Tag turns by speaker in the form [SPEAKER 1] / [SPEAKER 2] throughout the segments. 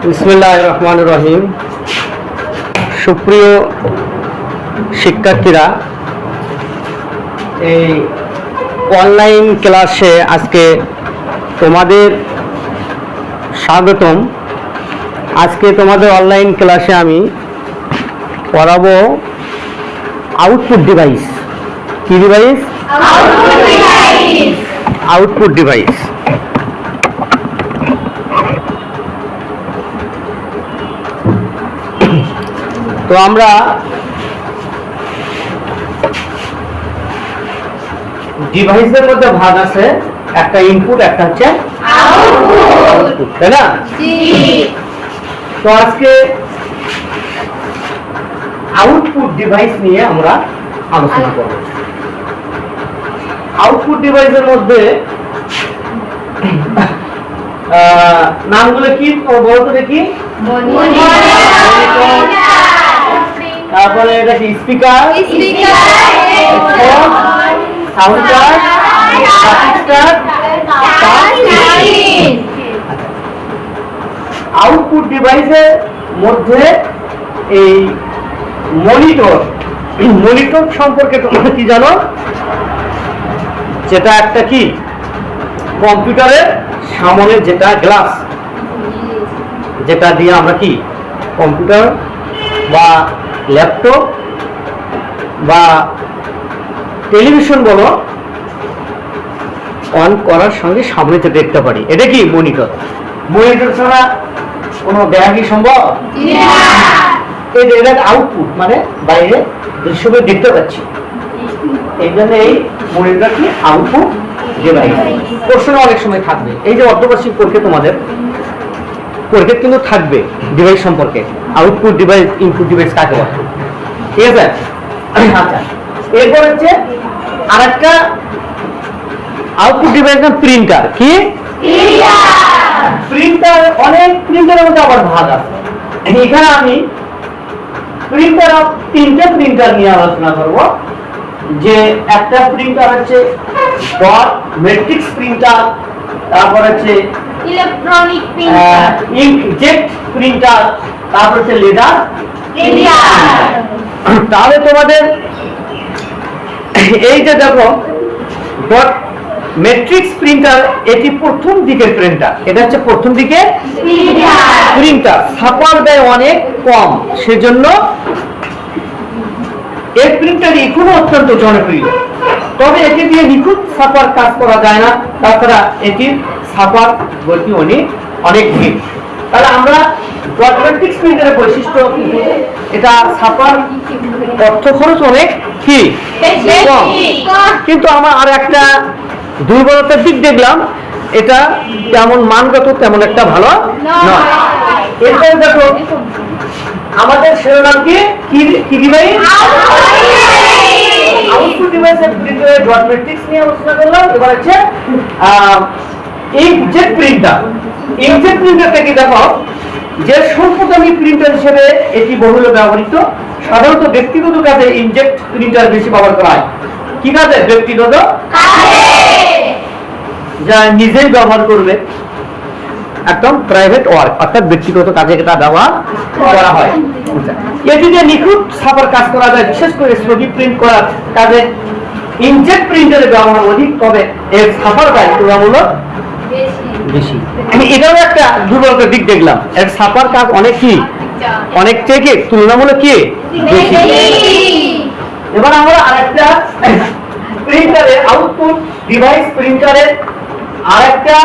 [SPEAKER 1] বিসমিল্লাহির রহমানির রহিম। সুপ্রিয় শিক্ষার্থীরা, এই অনলাইন ক্লাসে আজকে তোমাদের স্বাগতম। আজকে তোমাদের অনলাইন ক্লাসে আমি পড়াবো আউটপুট ডিভাইস। কি ডিভাইস? Output device. তো আমরা ডিভাইসের মধ্যে ভাগ আছে, একটা ইনপুট, একটা হচ্ছে আউটপুট, তাই না? তো আজকে আউটপুট ডিভাইস নিয়ে আমরা আলোচনা করব। আউটপুট ডিভাইসের মধ্যে নামগুলো কি বলতো দেখি? তারপরে এটা কি? স্পিকার, কাউন্টার, আউটপুট ডিভাইসের মধ্যে এই মনিটর সম্পর্কে তোমরা কি জানো? যেটা একটা কি কম্পিউটারের সামনে যেটা গ্লাস, যেটা দিয়ে আমরা কি কম্পিউটার বা ল্যাপটপ বা টেলিভিশন বলো অন করার সঙ্গে সামনে থেকে দেখতে পারি, এটা কি মনিটর। মনিটর ছাড়া কোনো দেখা কি সম্ভব? এটা আউটপুট, মানে বাইরে দৃশ্যকে দেখতে পাচ্ছি, এই জন্য এই মনিটর কি আউটপুট ডিভাইস। প্রশ্ন অনেক সময় থাকবে, এই যে অর্ধবার্ষিক পরীক্ষা তোমাদের পরীক্ষা কিন্তু থাকবে ডিভাইস সম্পর্কে, আউটপুট ডিভাইস, ইনপুট ডিভাইস কাকে বলে, ঠিক আছে? আচ্ছা, এরপর হচ্ছে আরেকটা আউটপুট ডিভাইস না প্রিন্টার। কি প্রিন্টার? অনেক প্রিন্টারের মধ্যে আবার ভাগ আছে। এখানে আমি তিনটে প্রিন্টার নিয়ে আলোচনা করব। যে একটা প্রিন্টার হচ্ছে ডট ম্যাট্রিক্স প্রিন্টার, তারপর হচ্ছে
[SPEAKER 2] ইলেকট্রনিক প্রিন্টার,
[SPEAKER 1] ইঙ্কজেট প্রিন্টার, তারপর হচ্ছে লেজার প্রিন্টার। তাহলে তোমাদের এই যে দেখো ডট ম্যাট্রিক্স প্রিন্টার, এটি প্রথম দিকের প্রিন্টার, এটা হচ্ছে প্রথম দিকের প্রিন্টার। ছাপার ব্যয় অনেক কম, সেজন্য এই প্রিন্টার এখনো অত্যন্ত জনপ্রিয়। তবে এটি দিয়ে নিখুঁত ছাপার কাজ করা যায় না, তাছাড়া এটির ছাপার গতি অনেক ধীর। তাহলে আমরা ডট ম্যাট্রিক্স প্রিন্টারের বৈশিষ্ট্য, এটা ছাপার অর্থ খরচ অনেক কি কম। কিন্তু আমার আর একটা দুর্বলতার দিক দেখলাম, এটা তেমন মানগত তেমন একটা ভালো নয়। এরপর দেখো আমাদের শিরোনাম কি ডিভাইস? আউটপুট ডিভাইসের প্রিন্টারের ডট ম্যাট্রিক্স নিয়ে আলোচনা করলাম। এবার হচ্ছে ইঙ্কজেট প্রিন্টার। ইঙ্কজেট প্রিন্টারটা কি দেখো, যে স্বল্পদামী প্রিন্টার হিসেবে এটি বহুল ব্যবহৃত। সাধারণত ব্যক্তিগত কাজে ইঙ্কজেট প্রিন্টার বেশি ব্যবহার করা হয়। কি কাজে? ব্যক্তিগত, যা নিজেই ব্যবহার করবে, একদম প্রাইভেট ওয়ার্ক, অর্থাৎ ব্যক্তিগত কাজে এটা ব্যবহার করা হয়। এটি দিয়ে নিখুঁত ছাপার কাজ করা যায়, বিশেষ করে ছবি প্রিন্ট করার কাজে ইঙ্কজেট প্রিন্টারের ব্যবহার অধিক, তবে এর ছাপার ব্যয় তুলনামূলক বেশি। এটাও একটা দুর্বলতার দিক দেখলাম, এর ছাপার কাজ অনেক থেকে তুলনামূলক কি বেশি। এবার আমরা আরেকটা প্রিন্টারের আউটপুট ডিভাইস প্রিন্টারের আরেকটা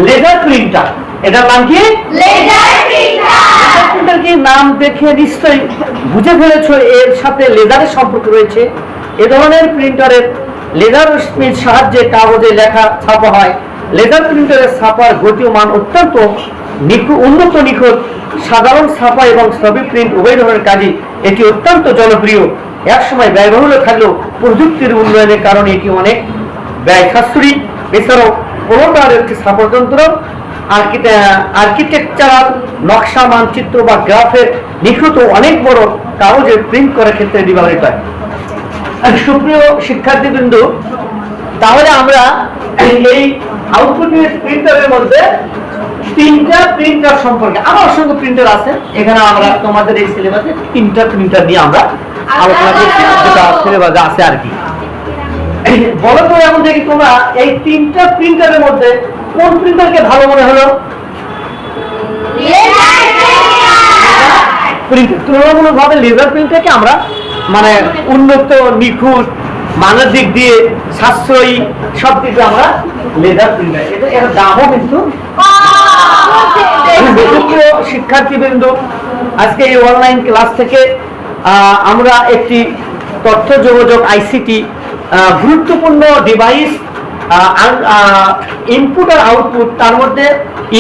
[SPEAKER 1] লেজার প্রিন্টার, এটার নাম কি? Laser printer. কি নাম দেখে নিশ্চয়ই বুঝে ফেলেছো এর সাথে লেজারের সম্পর্ক রয়েছে। এ ধরনের প্রিন্টারের লেজার রশ্মির সাহায্যে কাগজে লেখা ছাপা হয়। লেজার প্রিন্টারের ছাপার গতি ও মান অত্যন্ত উন্নত, নিখুঁত। সাধারণ ছাপা এবং ছবি প্রিন্ট উভয় ধরনের কাজে এটি অত্যন্ত জনপ্রিয়। একসময় ব্যয়বহুল থাকলেও প্রযুক্তির উন্নয়নের কারণে এটি অনেক ব্যয় সাশ্রয়ী। এছাড়াও কোনোটার একটি ছাপাযন্ত্র আর্কিটেকচারাল নকশা, মানচিত্র বা গ্রাফের নিখুঁত অনেক বড় কাগজে প্রিন্ট করার ক্ষেত্রে ব্যবহৃত হয়। সুপ্রিয় শিক্ষার্থীবৃন্দ, তাহলে আমরা এই আউটপুট প্রিন্টারের মধ্যে তিনটা প্রিন্টার সম্পর্কে আমার অসংখ্য প্রিন্টার আছে, এখানে আমরা তোমাদের এই সিলেবাসে তিনটা প্রিন্টার নিয়ে আমরা আলোচনা করছি, যেটা সিলেবাসে আছে আর কি। বলো তো এখন দেখি তোমরা এই তিনটা প্রিন্টারের মধ্যে কোন প্রিন্টারকে ভালো মনে হলো? তুলনামূলকভাবে লেজার প্রিন্টারকে আমরা মানে উন্নত, নিখুঁত, মানের দিক দিয়ে সাশ্রয়ী, সব দিকে আমরা লেজার প্রিন্টার, এর দামও কিন্তু। শিক্ষার্থীবৃন্দ, আজকে এই অনলাইন ক্লাস থেকে আমরা একটি তথ্য যোগাযোগ আইসিটি গুরুত্বপূর্ণ ডিভাইস, ইনপুট আর আউটপুট, তার মধ্যে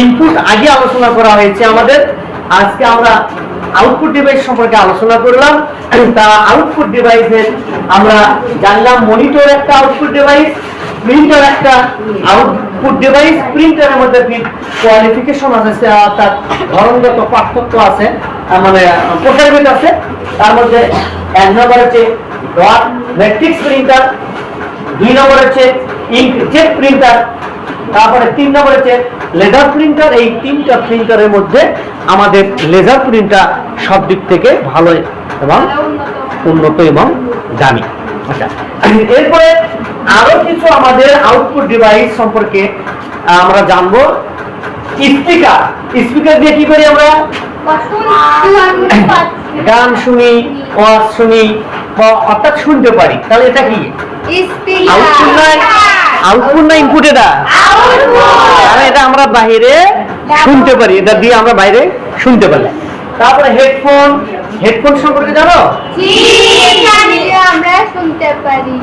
[SPEAKER 1] ইনপুট আগে আলোচনা করা হয়েছে আমাদের, আজকে আমরা আউটপুট ডিভাইস সম্পর্কে আলোচনা করলাম। তা আউটপুট ডিভাইসের আমরা জানলাম মনিটর একটা আউটপুট ডিভাইস, প্রিন্টার একটা আউটপুট ডিভাইস। প্রিন্টারের মধ্যে কোয়ালিফিকেশন আছে, অর্থাৎ ধরনগত পার্থক্য আছে, মানে প্রকারভেদ আছে। তার মধ্যে 1 নম্বর হচ্ছে ডট ম্যাট্রিক্স প্রিন্টার, 2 নম্বর হচ্ছে ইঙ্কজেট প্রিন্টার, তারপরে 3 নম্বর হচ্ছে লেজার প্রিন্টার। এই তিনটা প্রিন্টারের মধ্যে আমাদের লেজার প্রিন্টার সব দিক থেকে ভালো এবং উন্নত এবং দামি। আচ্ছা, এরপরে আরো কিছু আমাদের আউটপুট ডিভাইস সম্পর্কে আমরা জানবো। স্পিকার, স্পিকার দিয়ে কি করি আমরা? গান শুনি, ওয়াজ শুনি, অর্থাৎ শুনতে পারি। তাহলে এটা কি আউটপুট না ইনপুট? এটা এটা আমরা বাইরে শুনতে পারি, এটা দিয়ে আমরা বাইরে শুনতে পারি। তারপরে হেডফোন, হেডফোন সম্পর্কে জানো?
[SPEAKER 2] আমরা শুনতে পারি,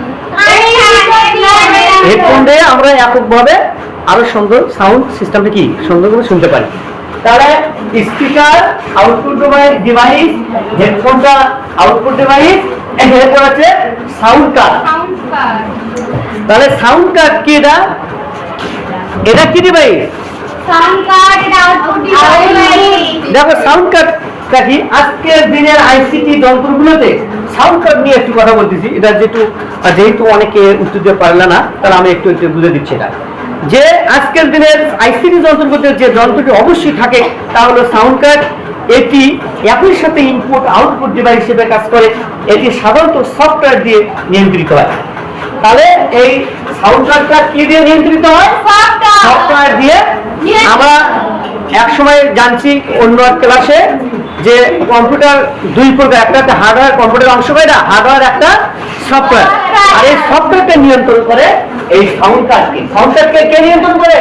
[SPEAKER 1] হেডফোন দিয়ে আমরা এককভাবে আরো সুন্দর সাউন্ড সিস্টেমটা কি সুন্দর করে শুনতে পারি। তাহলে স্পিকার আউটপুট ডিভাইস, হেডফোনটা আউটপুট ডিভাইস, এরপর আছে সাউন্ড কার্ড। তাহলে সাউন্ড কার্ড কি? এটা এটা কি ডিভাইস? দেখো সাউন্ড কার্ডটা কি, আজকের দিনের আইসিটি যন্ত্রগুলোতে সাউন্ড কার্ড নিয়ে একটু কথা বলতেছি। এটা যেহেতু অনেকে উত্তর দিতে পারলে না, তাহলে আমি একটু বুঝে দিচ্ছি। এটা যে আজকের দিনের আইসিটি যন্ত্রগুলোতে যে যন্ত্রটি অবশ্যই থাকে তা হলো সাউন্ড কার্ড। এটি একই সাথে ইনপুট আউটপুট ডিভাইস হিসেবে কাজ করে। এটি সাধারণত সফটওয়্যার দিয়ে নিয়ন্ত্রিত হয়। তাহলে এই সাউন্ড কার্ডটা কি দিয়ে নিয়ন্ত্রিত হয়? সফটওয়্যার দিয়ে। আমরা এক সময় জানছি অন্য ক্লাসে যে কম্পিউটার দুই প্রকার, একটা হার্ডওয়্যার, কম্পিউটার অংশ হয় না, হার্ডওয়্যার একটা সফটওয়্যার। আর এই সফটওয়্যারটা নিয়ন্ত্রণ করে এই সাউন্ড কার্ডকে। সাউন্ড কার্ডকে কে নিয়ন্ত্রণ করে?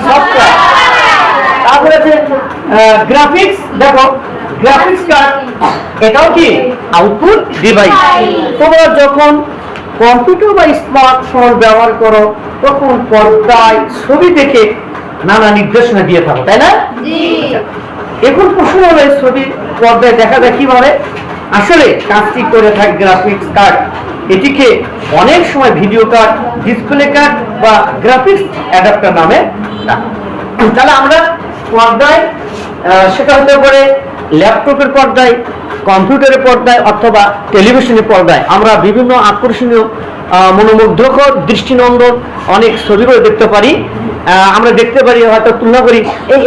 [SPEAKER 1] সফটওয়্যার। তারপরে আছে গ্রাফিক্স। দেখো গ্রাফিক্স কার্ড, এটাও কি আউটপুট ডিভাইস। তোমরা যখন কম্পিউটার বা স্মার্টফোন ব্যবহার করো তখন পর্দায় ছবি দেখে নানা নির্দেশনা দিয়ে থাকো, তাই না? এখন প্রশ্ন হলো ছবি পর্দায় দেখা যায় কিভাবে? আসলে কাজটি করে থাকে গ্রাফিক্স কার্ড। এটিকে অনেক সময় ভিডিও কার্ড, ডিসপ্লে কার্ড বা গ্রাফিক্স অ্যাডাপ্টার নামে ডাকে। তাহলে আমরা পর্দায়, সেটা হতে পারে ল্যাপটপের পর্দায়, কম্পিউটারের পর্দায় অথবা টেলিভিশনের পর্দায়, আমরা বিভিন্ন আকর্ষণীয়, মনোমুগ্ধকর, দৃষ্টিনন্দন অনেক ছবিগুলো দেখতে পারি। আমরা দেখতে পারি, হয়তো তুলনা করি,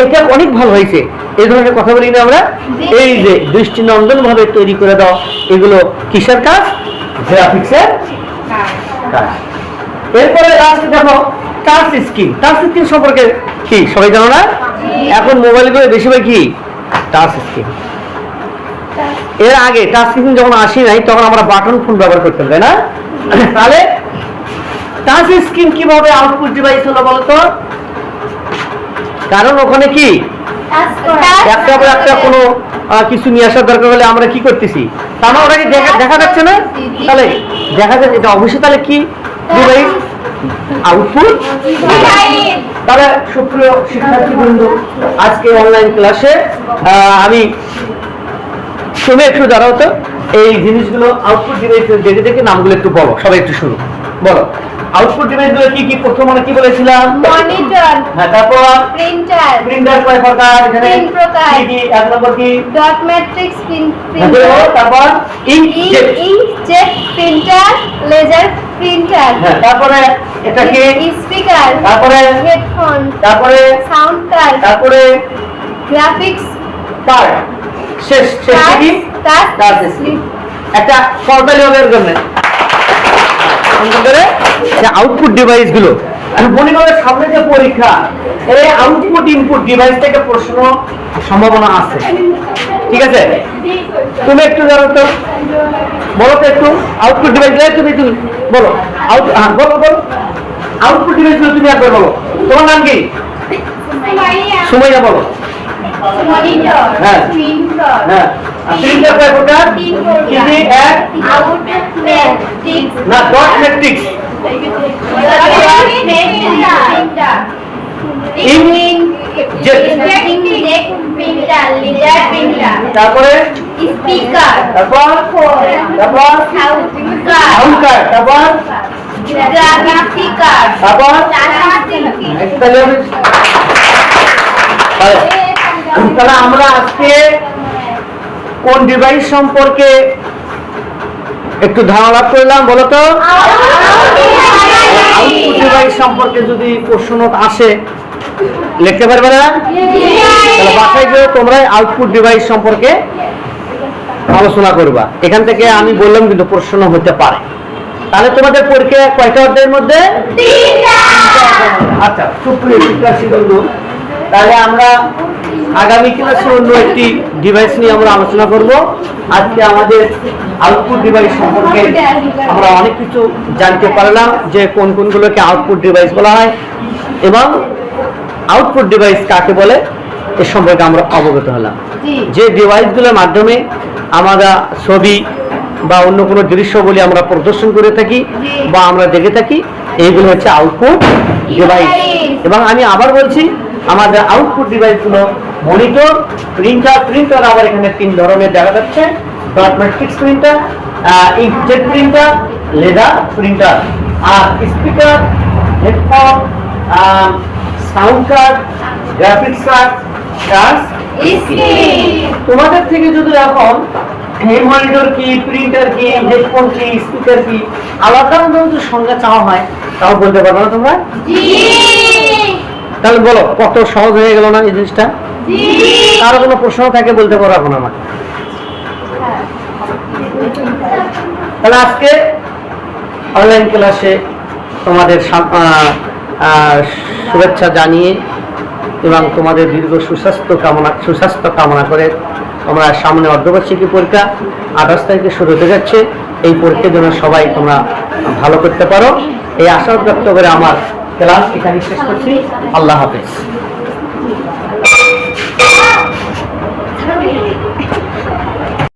[SPEAKER 1] এটা অনেক ভালো হয়েছে, এই ধরনের কথা বলি না আমরা। এই যে দৃষ্টিনন্দন ভাবে তৈরি করে দাও, এগুলো কিসের কাজ? গ্রাফিক্সের কাজ। এরপরে লাস্ট দেখো টাচ স্ক্রিন। টাচ স্ক্রিন সম্পর্কে কি সবাই জানো না? এখন মোবাইলগুলো বেশিরভাগ কি টাচ স্ক্রিন। এর আগে টাচ স্ক্রিন যখন আসি নাই তখন আমরা বাটন ফোন ব্যবহার করতাম, তাই না? তাহলে টাচ স্ক্রিন কিভাবে আউটপুট ডিভাইস হলো বলতো? কারণ ওখানে কি একটা পর একটা কোনো কিছু নিয়ে আসার দরকার হলে আমরা কি করতেছি, তার মানে ওটাকে দেখা যাচ্ছে না, তাহলে দেখা যাচ্ছে এটা অবশ্যই তাহলে কি ডিভাইস? আউটপুট। তাহলে সুপ্রিয় শিক্ষার্থীবৃন্দ, আজকে অনলাইন ক্লাসে আমি তুমি একটু দাঁড়াও তো, এই জিনিসগুলো আউটপুট ডিভাইসের দেখে দেখে নামগুলো একটু বলো, সবাই একটু শুনো, বলো। আউটপুট ডিভাইস গুলো কি কি? প্রথম মানে কি বলেছিলাম?
[SPEAKER 2] মনিটর,
[SPEAKER 1] হ্যাঁ, তারপর
[SPEAKER 2] প্রিন্টার,
[SPEAKER 1] প্রিন্টার কয় প্রকার? এখানে
[SPEAKER 2] তিন প্রকার।
[SPEAKER 1] কি কি? এক নম্বর কি?
[SPEAKER 2] ডট ম্যাট্রিক্স
[SPEAKER 1] তারপর
[SPEAKER 2] প্রিন্টার,
[SPEAKER 1] তারপর inkjet.
[SPEAKER 2] Inkjet printer, laser printer,
[SPEAKER 1] হ্যাঁ, তারপরে এটা কি?
[SPEAKER 2] স্পিকার,
[SPEAKER 1] তারপরে
[SPEAKER 2] হেডফোন,
[SPEAKER 1] তারপরে
[SPEAKER 2] সাউন্ড কার্ড,
[SPEAKER 1] তারপরে
[SPEAKER 2] গ্রাফিক্স
[SPEAKER 1] কার্ড। শেষ শেষ কি? Touch screen. একটা সরকারি হবে এর জন্য যে আউটপুট ডিভাইস গুলো মনে করে সামনে যে পরীক্ষা, এই আউটপুট ইনপুট ডিভাইস থেকে প্রশ্ন সম্ভাবনা আছে। ঠিক আছে, তুমি একটু জানো তো, বলো তো একটু আউটপুট ডিভাইস তুমি তুমি বলো। বলো বলো আউটপুট ডিভাইস গুলো তুমি একবার বলো। তোমার নাম কি? সুমাইয়া। বলো।
[SPEAKER 2] মনিটর,
[SPEAKER 1] হ্যাঁ।
[SPEAKER 2] প্রিন্টার,
[SPEAKER 1] হ্যাঁ, প্রিন্টার কয় প্রকার?
[SPEAKER 2] তিন
[SPEAKER 1] কি
[SPEAKER 2] প্রকার।
[SPEAKER 1] কি? এক
[SPEAKER 2] আউটপুট ম্যাট্রিক্স,
[SPEAKER 1] না, ডট ম্যাট্রিক্স, তারপরে
[SPEAKER 2] স্পিকার,
[SPEAKER 1] তারপর তারপর
[SPEAKER 2] সাউন্ড
[SPEAKER 1] সাউন্ড কার্ড, তারপর
[SPEAKER 2] গ্রাফিক্স কার্ড,
[SPEAKER 1] তারপর তাহলে আমরা আজকে কোন ডিভাইস সম্পর্কে একটু ধারণা লাভ করলাম বলো তো? আউটপুট ডিভাইস সম্পর্কে যদি প্রশ্ন আসে লিখতে পারবে না? তাহলে বাসায় গিয়ে তোমরা আউটপুট ডিভাইস সম্পর্কে আলোচনা করবা। এখান থেকে আমি বললাম কিন্তু প্রশ্ন হতে পারে। তাহলে তোমাদের পরীক্ষা কয়টা অধ্যায়ের মধ্যে? আচ্ছা, সুপ্রিয় শিক্ষার্থীবৃন্দ, তাহলে আমরা আগামী ক্লাসে অন্য একটি ডিভাইস নিয়ে আমরা আলোচনা করব। আজকে আমাদের আউটপুট ডিভাইস সম্পর্কে আমরা অনেক কিছু জানতে পারলাম, যে কোন কোনগুলোকে আউটপুট ডিভাইস বলা হয় এবং আউটপুট ডিভাইস কাকে বলে এ সম্পর্কে আমরা অবগত হলাম। যে ডিভাইসগুলোর মাধ্যমে আমরা ছবি বা অন্য কোনো দৃশ্যগুলি আমরা প্রদর্শন করে থাকি বা আমরা দেখে থাকি, এইগুলো হচ্ছে আউটপুট ডিভাইস। এবং আমি আবার বলছি, আমাদের আউটপুট ডিভাইসগুলো মনিটর, প্রিন্টার। প্রিন্টার আবার এখানে তিন ধরনের দেখা যাচ্ছে: dot matrix printer, inkjet printer, laser printer. আর speaker, headphone, sound card, graphics card, touch screen. তোমাদের থেকে যদি এখন এই মনিটর কি, প্রিন্টার কি, হেডফোন কি, স্পিকার কি আলাদা আলাদা যদি সংজ্ঞা চাওয়া হয়, তাও বলতে পারবে না তোমরা? তাহলে বলো, কত সহজ হয়ে গেল না এই জিনিসটা? কারো কোনো প্রশ্ন থাকে বলতে পারো এখন আমাকে। তাহলে আজকে অনলাইন ক্লাসে তোমাদের শুভেচ্ছা জানিয়ে এবং তোমাদের দীর্ঘ সুস্বাস্থ্য কামনা করে তোমরা সামনে অর্ধবার্ষিকী পরীক্ষা 28 তারিখে শুরু হতে যাচ্ছে। এই পরীক্ষার জন্য সবাই তোমরা ভালো করতে পারো, এই আশা ব্যক্ত করে আমার ক্লাস এখানে শেষ করছি। আল্লাহ হাফেজ।